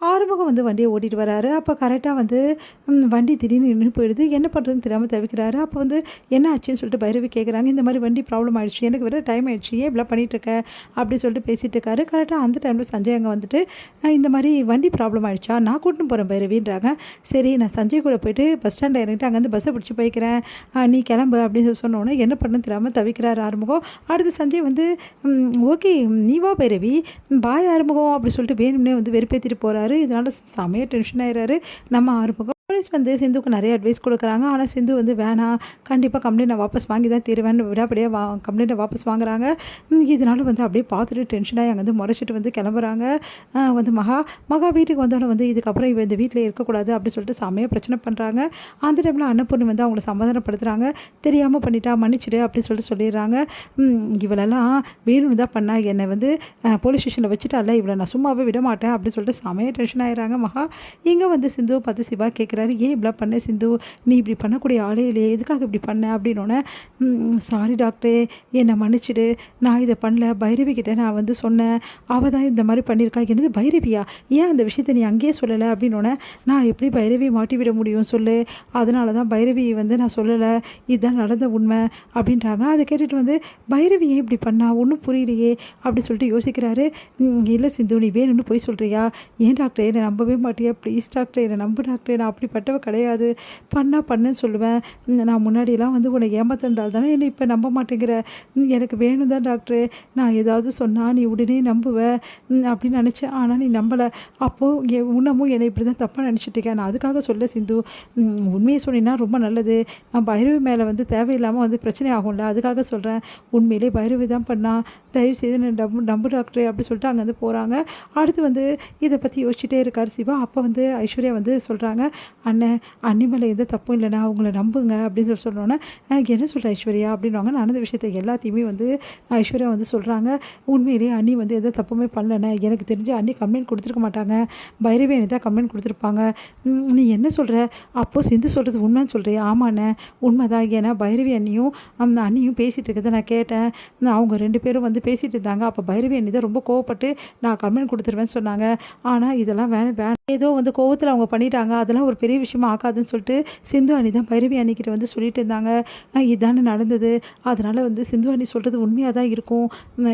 ஆறுமுகம் வந்து வண்டிய ஓட்டிட்டு வராரு. அப்ப கரெக்ட்டா வந்து வண்டி திடீர்னு நின்னு போயிடுது. என்ன பண்ணுறதுன்னு தெரியாம தவிக்கிறாரு. அப்போ வந்து என்ன ஆச்சுன்னு சொல்லிட்டு பைரவி கேட்குறாங்க. இந்த மாரி வண்டி ப்ராப்ளம் ஆயிடுச்சு. எனக்கு வேற டைம் ஆயிடுச்சு. ஏன் இப்படிலாம் பண்ணிட்டுருக்க? அப்படின்னு சொல்லிட்டு பேசிட்டு இருக்காரு. கரெக்ட்டா அந்த டைம்ல சஞ்சய் அங்க வந்துட்டு, இந்த மாரி வண்டி ப்ராப்ளம் ஆயிடுச்சா? நான் கூட்டின்னு போறேன் பைரவின்றாங்க. சரி நான் சஞ்சய் கூட போயிட்டு பஸ் ஸ்டாண்ட்ல இறங்கிட்டு அங்கேருந்து பஸ்ஸ பிடிச்சு போய்க்கிறேன். நீ கிளம்பு அப்படின்னு சொல்லி சொன்னோனே என்ன பண்ணணும்னு தெரியாம தவிக்கிறாரு ஆறுமுகம். அடுத்து சஞ்சய் வந்து ஓகே நீ வா பைரவி, பாய் ஆறுமுகம் அப்படி சொல்லிட்டு வேணும்னே வந்து வெறுப்பேத்திட்டு போறாரு. இதனால செமையா டென்ஷன் ஆயிறாரு நம்ம ஆறுமுகம். போலீஸ் வந்து சிந்துக்கு நிறைய அட்வைஸ் கொடுக்குறாங்க. ஆனால் சிந்து வந்து வேணாம், கண்டிப்பாக கம்ப்ளைண்ட்டை வாபஸ் வாங்கி தான் தீருவேன்னு விடாப்படியாக கம்ப்ளைண்ட்டை வாபஸ் வாங்குறாங்க. இதனால வந்து அப்படியே பார்த்துட்டு டென்ஷனாகி அங்கே வந்து முறைச்சிட்டு வந்து கிளம்புறாங்க. வந்து மகா வீட்டுக்கு வந்தோடனே வந்து இதுக்கப்புறம் இவ இந்த வீட்டில் இருக்கக்கூடாது அப்படி சொல்லிட்டு செமையாக பிரச்சனை பண்ணுறாங்க. அந்த டைமில் அன்னபூர்ணி வந்து அவங்கள சமாதானப்படுத்துகிறாங்க. தெரியாமல் பண்ணிட்டா மன்னிச்சிடு அப்படின்னு சொல்லிட்டு சொல்லிடுறாங்க. இவளெல்லாம் வேணும்னு தான் பண்ணா, என்னை வந்து போலீஸ் ஸ்டேஷனில் வச்சுட்டால, இவளை நான் சும்மாவே விட மாட்டேன் அப்படின்னு சொல்லிட்டு செமையாக டென்ஷன் ஆயிடுறாங்க மகா. இங்கே வந்து சிந்துவை பார்த்து சிவா கேட்குறாரு, ஏன் இப்படிலாம் பண்ண சிந்து, நீ இப்படி பண்ணக்கூடிய ஆளே இல்லையே, எதுக்காக இப்படி பண்ண அப்படின்னோடனே, சாரி டாக்டரே என்னை மன்னிச்சிடு, நான் இதை பண்ணல, பைரவி கிட்டே நான் வந்து சொன்னேன், அவள் தான் இந்த மாதிரி பண்ணியிருக்கா. என்னது பைரவியா, ஏன் அந்த விஷயத்தை நீ அங்கேயே சொல்லலை அப்படின்னோடனே, நான் எப்படி பைரவி மாட்டி விட முடியும் சொல்லு, அதனால தான் பைரவி வந்து நான் சொல்லலை, இதுதான் நடந்த உண்மை அப்படின்றாங்க. அதை கேட்டுட்டு வந்து பைரவி ஏன் இப்படி பண்ணா ஒன்றும் புரியலையே அப்படி சொல்லிட்டு யோசிக்கிறாரு. இல்லை சிந்து நீ வேணும்னு போய் சொல்கிறியா, ஏன் டாக்டர் என்னை நம்பவே மாட்டியா, ப்ளீஸ் டாக்டர் என்னை நம்பு டாக்டர், நான் அப்படிப்பட்டவ கிடையாது, பண்ணுன்னு சொல்லுவேன், நான் முன்னாடியெல்லாம் வந்து உன்னை ஏமாத்திருந்தால் தானே என்னை இப்போ நம்ப மாட்டேங்கிற, எனக்கு வேணும் தான் டாக்டர், நான் ஏதாவது சொன்னால் நீ உடனே நம்புவ அப்படின்னு நினச்சேன், ஆனால் நீ நம்பலை, அப்போது இன்னமும் என்னை இப்படி தான் தப்பாக நினச்சிட்ருக்கேன், நான் அதுக்காக சொல்ல சிந்து, உண்மையை சொன்னீங்கன்னா ரொம்ப நல்லது, பைரவி மேலே வந்து தேவையில்லாமல் வந்து பிரச்சனை ஆகும்ல, அதுக்காக சொல்கிறேன், உண்மையிலே பைரவி தான் பண்ணா, தயவு செய்து நம்பு டாக்டர் அப்படி சொல்லிட்டு அங்கேருந்து போகிறாங்க. அடுத்து வந்து இதை பற்றி யோசிச்சுட்டே இருக்கார் சிவா. அப்போ வந்து ஐஸ்வர்யா வந்து சொல்கிறாங்க, அண்ணன் அண்ணி மேலே எந்த தப்பும் இல்லைண்ணா, அவங்கள நம்புங்க அப்படின்னு சொல்லி சொன்னோன்னே, என்ன சொல்கிற ஐஸ்வர்யா அப்படின்வாங்க. நடந்த விஷயத்தை எல்லாத்தையுமே வந்து ஐஸ்வர்யா வந்து சொல்கிறாங்க. உண்மையிலேயே அண்ணி வந்து எந்த தப்புமே பண்ணலண்ணே, எனக்கு தெரிஞ்சு அண்ணி கம்ப்ளைண்ட் கொடுத்துருக்க மாட்டாங்க, பைரவி அண்ணி தான் கம்ப்ளைண்ட் கொடுத்துருப்பாங்க, நீ என்ன சொல்கிற, அப்போது சிந்து சொல்கிறது உண்மைன்னு சொல்கிறியா? ஆமாண்ணே உண்மைதான், ஏன்னா பைரவி அண்ணியும் அந்த அண்ணியும் பேசிகிட்டு இருக்கிறத நான் கேட்டேன், அவங்க 2 பேரும் வந்து பேசிகிட்டு இருந்தாங்க, அப்போ பைரவி அண்ணி தான் ரொம்ப கோவப்பட்டு நான் கம்ப்ளைண்ட் கொடுத்துருவேன்னு சொன்னாங்க, ஆனால் இதெல்லாம் வேணாம் ஏதோ வந்து கோவத்தில் அவங்க பண்ணிட்டாங்க, அதெல்லாம் ஒரு பெரிய விஷயமா ஆகாதுன்னு சொல்லிட்டு சிந்து அண்ணி தான் பைரவி அண்ணிக்கிட்ட வந்து சொல்லிட்டு இருந்தாங்க, இதானே நடந்தது, அதனால் வந்து சிந்து அண்ணி சொல்கிறது உண்மையாக தான் இருக்கும்,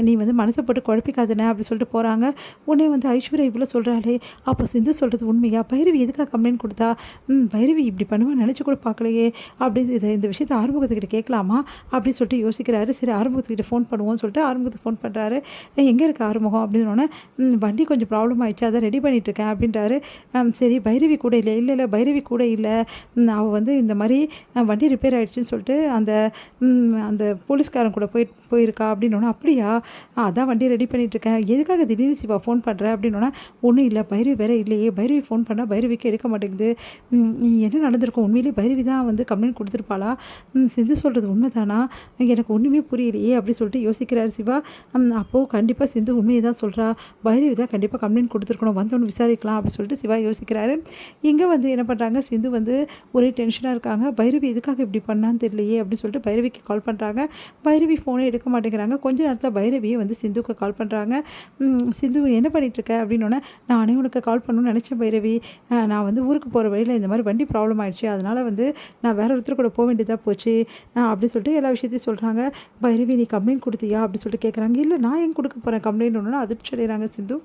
நீ வந்து மனசை போட்டு குழப்பிக்காதுனே அப்படி சொல்லிட்டு போகிறாங்க. உடனே வந்து ஐஸ்வர்யா இவ்வளோ சொல்கிறாளே, அப்போ சிந்து சொல்கிறது உண்மையா, பைரவி எதுக்காக கம்ப்ளைண்ட் கொடுத்தா, பைரவி இப்படி பண்ணுவான்னு நினச்சி கூட பார்க்கலையே அப்படி இந்த விஷயத்தை ஆறுமுகத்துக்கிட்ட கேட்கலாமா அப்படின்னு சொல்லிட்டு யோசிக்கிறாரு. சரி ஆறுமுகத்துக்கிட்ட ஃபோன் பண்ணுவோம்னு சொல்லிட்டு ஆறுமுகத்துக்கு ஃபோன் பண்ணுறாரு. எங்கே இருக்க ஆறுமுகம் அப்படின்னோடனே, வண்டி கொஞ்சம் ப்ராப்ளம் ஆயிடுச்சு, அதை ரெடி பண்ணிகிட்ருக்கேன் அப்படின்றாரு. சரி பைரவி கூட இல்லை பைரவி கூட இல்லை, அவள் வந்து இந்த மாதிரி வண்டி ரிப்பேர் ஆகிடுச்சின்னு சொல்லிட்டு அந்த போலீஸ்காரன் கூட போயிருக்கா அப்படின்னோன்னா, அப்படியா, அதான் வண்டி ரெடி பண்ணிகிட்ருக்கேன், எதுக்காக திடீர்னு சிவா ஃபோன் பண்ணுற அப்படின்னோன்னா, ஒன்றும் இல்லை பைரவி வேறு இல்லையே, பைரவி ஃபோன் பண்ணால் பைரவிக்கு எடுக்க மாட்டேங்குது, என்ன நடந்திருக்கும், உண்மையிலேயே பைரவி தான் வந்து கம்ப்ளைண்ட் கொடுத்துருப்பாளா, சிந்து சொல்கிறது உண்மை தானா, எனக்கு ஒன்றுமே புரியலையே அப்படி சொல்லிட்டு யோசிக்கிறார் சிவா. அப்போது கண்டிப்பாக சிந்து உண்மையை தான் சொல்கிறா, பைரவி தான் கண்டிப்பாக கம்ப்ளைண்ட் கொடுத்துருக்கணும், வந்தோன்னு விசாரிக்கலாம் அப்படின்னு சொல்லிட்டு சிவா யோசிக்கிறாரு. இங்கே வந்து என்ன பண்ணுறாங்க, சிந்து வந்து ஒரே டென்ஷனாக இருக்காங்க, பைரவி எதுக்காக இப்படி பண்ணான்னு தெரியலையே அப்படின்னு சொல்லிட்டு பைரவிக்கு கால் பண்ணுறாங்க. பைரவி ஃபோனே எடுக்க மாட்டேங்கிறாங்க. கொஞ்ச நேரத்தில் பைரவியை வந்து சிந்துக்கு கால் பண்ணுறாங்க. சிந்து என்ன பண்ணிகிட்ருக்க அப்படின்னோடனே, நானே உனக்கு கால் பண்ணணும்னு நினச்சேன் பைரவி, நான் வந்து ஊருக்கு போகிற வழியில் இந்த மாதிரி வண்டி ப்ராப்ளம் ஆகிடுச்சு, அதனால் வந்து நான் வேறு ஒருத்தர் கூட போக வேண்டியதாக போச்சு அப்படின்னு சொல்லிட்டு எல்லா விஷயத்தையும் சொல்கிறாங்க. பைரவி நீ கம்ப்ளைண்ட் கொடுத்தியா அப்படின்னு சொல்லிட்டு கேட்குறாங்க. இல்லை நான் எங்கே கொடுக்க போகிறேன் கம்ப்ளைண்ட் ஒன்றுனா அதிர்ச்சி அடைகிறாங்க சிந்து.